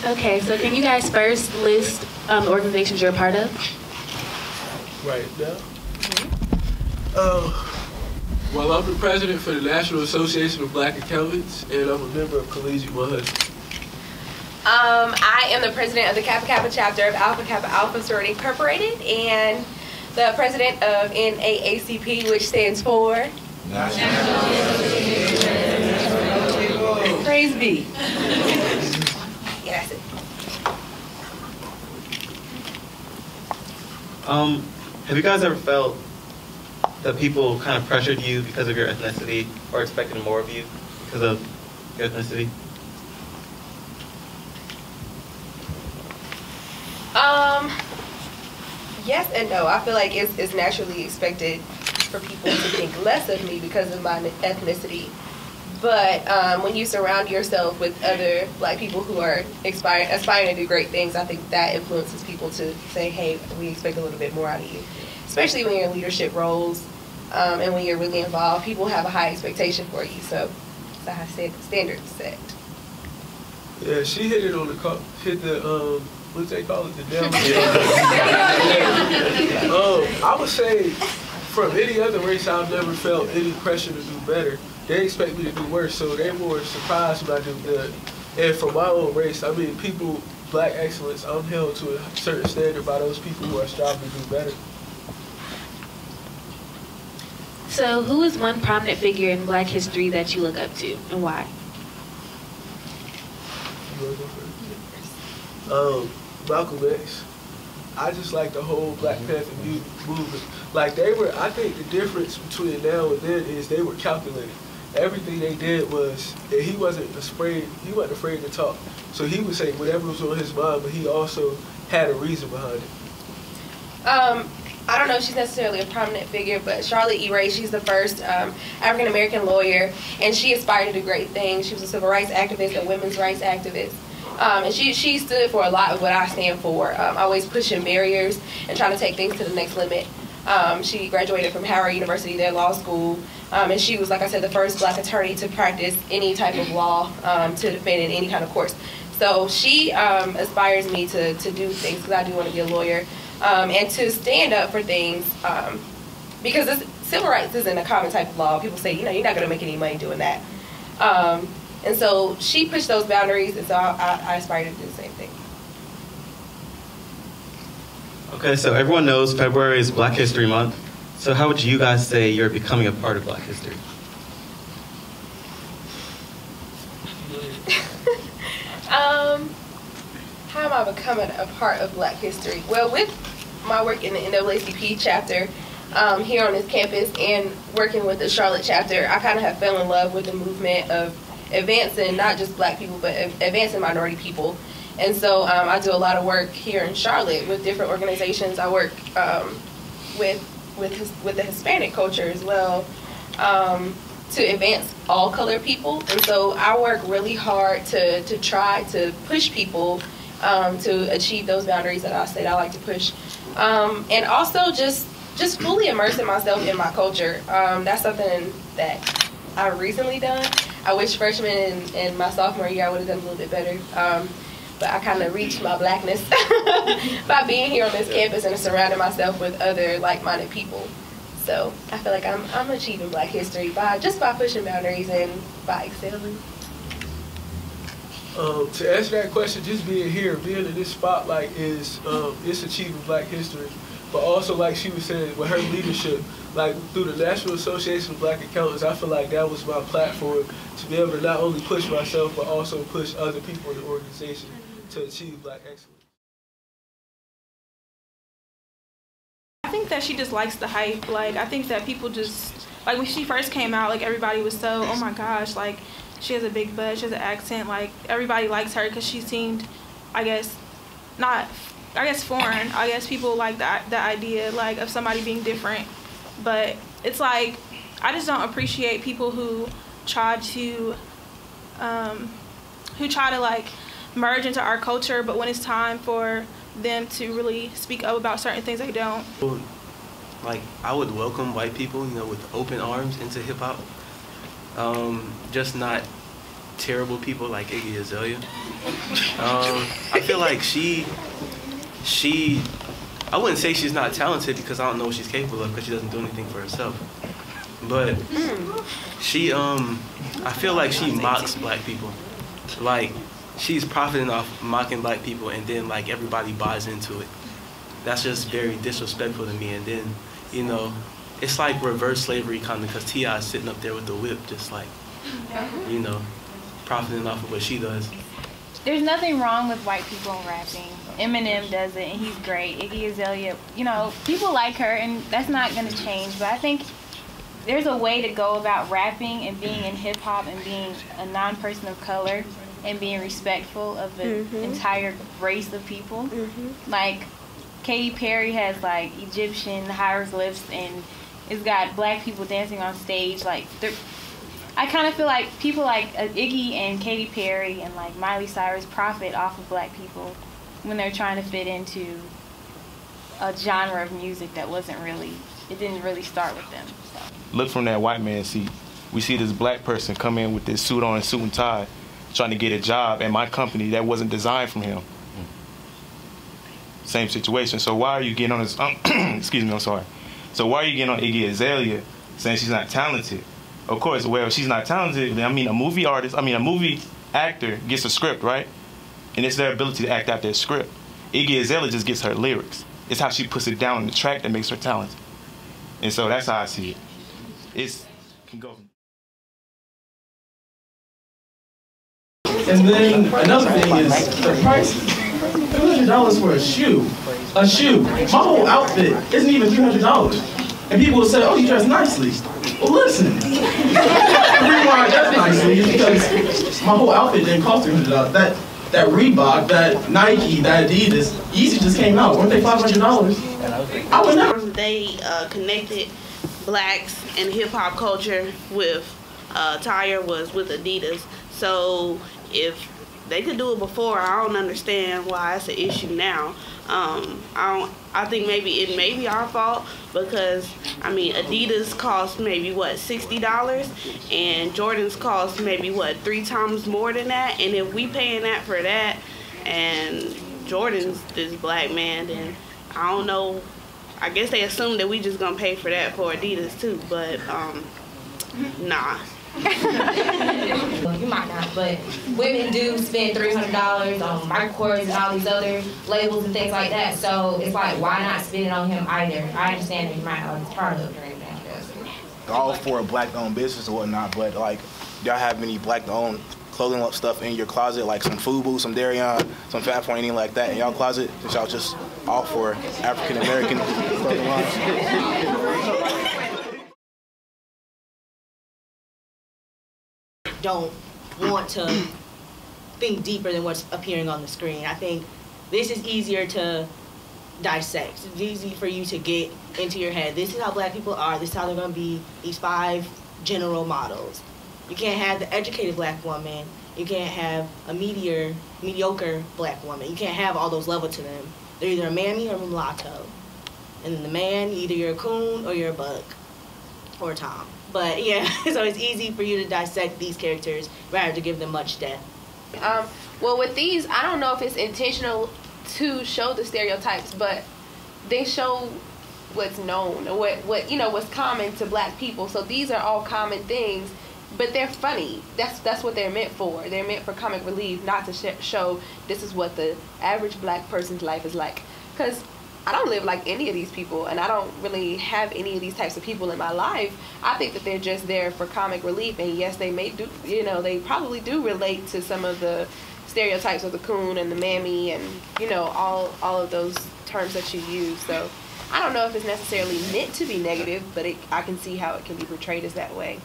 Okay, so can you guys first list organizations you're a part of? Right now? Well, I'm the president for the National Association of Black Accountants, and I'm a member of Collegiate 100. I am the president of the Kappa Kappa chapter of Alpha Kappa Alpha Sorority Incorporated, and the president of NAACP, which stands for National. Praise be. Yeah, that's it. Have you guys ever felt that people kind of pressured you because of your ethnicity or expected more of you because of your ethnicity? Yes and no. I feel like it's naturally expected for people to think less of me because of my ethnicity. But when you surround yourself with other Black people who are aspiring to do great things, I think that influences people to say, hey, we expect a little bit more out of you. Especially when you're in leadership roles and when you're really involved, people have a high expectation for you. So it's a high standard set. Yeah, she hit it on the what they call it, the devil. I would say from any other race, I've never felt any pressure to do better. They expect me to do worse, so they're more surprised when I do good. And from my own race, I mean, people, Black excellence, I'm held to a certain standard by those people who are striving to do better. So who is one prominent figure in Black history that you look up to, and why? Malcolm X. I just like the whole Black Panther movement. Like I think the difference between now and then is they were calculated. Everything they did was, he wasn't afraid to talk. So he would say whatever was on his mind, but he also had a reason behind it. I don't know if she's necessarily a prominent figure, but Charlotte E. Ray, she's the first African-American lawyer, and she aspired to do great things. She was a civil rights activist and women's rights activist. And she stood for a lot of what I stand for, always pushing barriers and trying to take things to the next limit. She graduated from Howard University, their law school, and she was, like I said, the first Black attorney to practice any type of law, to defend in any kind of courts. So she aspires me to do things, because I do want to be a lawyer, and to stand up for things, because civil rights isn't a common type of law. People say, you know, you're not going to make any money doing that. And so she pushed those boundaries, and so I aspire to do the same thing. Okay, so everyone knows February is Black History Month. So how would you guys say you're becoming a part of Black history? How am I becoming a part of Black history? Well, with my work in the NAACP chapter here on this campus and working with the Charlotte chapter, I kind of have fell in love with the movement of advancing not just Black people, but advancing minority people. And so I do a lot of work here in Charlotte with different organizations. I work with the Hispanic culture as well to advance all colored people. And so I work really hard to try to push people to achieve those boundaries that I said I like to push. And also just fully immersing myself in my culture. That's something that I've recently done. I wish freshman and my sophomore year I would have done a little bit better. But I kind of reached my Blackness by being here on this campus and surrounding myself with other like-minded people. So I feel like I'm achieving Black history by pushing boundaries and by excelling. To answer that question, just being here, being in this spotlight is it's achieving Black history. But also, like she was saying, with her leadership, like through the National Association of Black Accountants, I feel like that was my platform to be able to not only push myself, but also push other people in the organization to achieve Black excellence. I think that she just likes the hype. Like, I think that people just, like when she first came out, like everybody was so, oh my gosh, like she has a big butt, she has an accent, like everybody likes her because she seemed, I guess foreign. I guess people like the idea like of somebody being different, but it's like I just don't appreciate people who try to like merge into our culture, but when it's time for them to really speak up about certain things they don't. Well, like, I would welcome white people, you know, with open arms into hip hop. Just not terrible people like Iggy Azalea. I feel like she, I wouldn't say she's not talented because I don't know what she's capable of because she doesn't do anything for herself. But she, I feel like she mocks black people. Like, she's profiting off mocking black people and then like everybody buys into it. That's just very disrespectful to me. And then, you know, it's like reverse slavery kind of because T.I. is sitting up there with the whip just like, you know, profiting off of what she does. There's nothing wrong with white people rapping. Eminem does it and he's great. Iggy Azalea, you know, people like her and that's not going to change. But I think there's a way to go about rapping and being in hip hop and being a non-person of color and being respectful of the entire race of people. Like, Katy Perry has like Egyptian hieroglyphs and it's got black people dancing on stage. Like, I kind of feel like people like Iggy and Katy Perry and like Miley Cyrus profit off of black people when they're trying to fit into a genre of music that wasn't really, it didn't really start with them. So. Look from that white man's seat. We see this black person come in with this suit on and suit and tie, trying to get a job at my company that wasn't designed from him. Same situation. So why are you getting on this, excuse me, I'm sorry. So why are you getting on Iggy Azalea saying she's not talented? Of course, well, she's not talented. I mean, a movie actor gets a script, right? And it's their ability to act out their script. Iggy Azalea just gets her lyrics. It's how she puts it down on the track that makes her talented. And so that's how I see it. It can go. And then another thing is the price. $300 for a shoe. A shoe. My whole outfit isn't even $300. And people will say, oh, you dress nicely. Well, listen. The reason why I dress nicely is because my whole outfit didn't cost $300. That Reebok, that Nike, that Adidas, Yeezy just came out. Weren't they $500? I would never. They connected blacks and hip hop culture with attire was with Adidas. So if they could do it before, I don't understand why it's an issue now. I think maybe it may be our fault because, I mean, Adidas cost maybe, what, $60? And Jordans cost maybe, what, 3 times more than that? And if we paying that for that and Jordans this black man, then I don't know. I guess they assume that we just gonna pay for that for Adidas too, but nah. Well, you might not, but women do spend $300 on Michael Kors and all these other labels and things like that. So it's like, why not spend it on him either? I understand that you might not be part of it right now. All for a black-owned business or whatnot, but like, y'all have any black-owned clothing stuff in your closet, like some FUBU, some Darion, some Fat Point, anything like that in y'all closet? That y'all just all for African American clothing lines? Don't want to think deeper than what's appearing on the screen. I think this is easier to dissect. It's easy for you to get into your head. This is how black people are. This is how they're going to be, these 5 general models. You can't have the educated black woman. You can't have a mediocre black woman. You can't have all those levels to them. They're either a mammy or a mulatto. And then the man, either you're a coon or you're a buck or a tom. But yeah, so it's easy for you to dissect these characters rather to give them much depth. Well, with these, I don't know if it's intentional to show the stereotypes, but they show what's known or what you know, what's common to black people. So these are all common things, but they're funny. That's what they're meant for. They're meant for comic relief, not to show this is what the average black person's life is like. Because I don't live like any of these people, and I don't really have any of these types of people in my life. I think that they're just there for comic relief, and yes, they may do, you know, they probably do relate to some of the stereotypes of the coon and the mammy and, you know, all of those terms that you use. So I don't know if it's necessarily meant to be negative, but I can see how it can be portrayed as that way.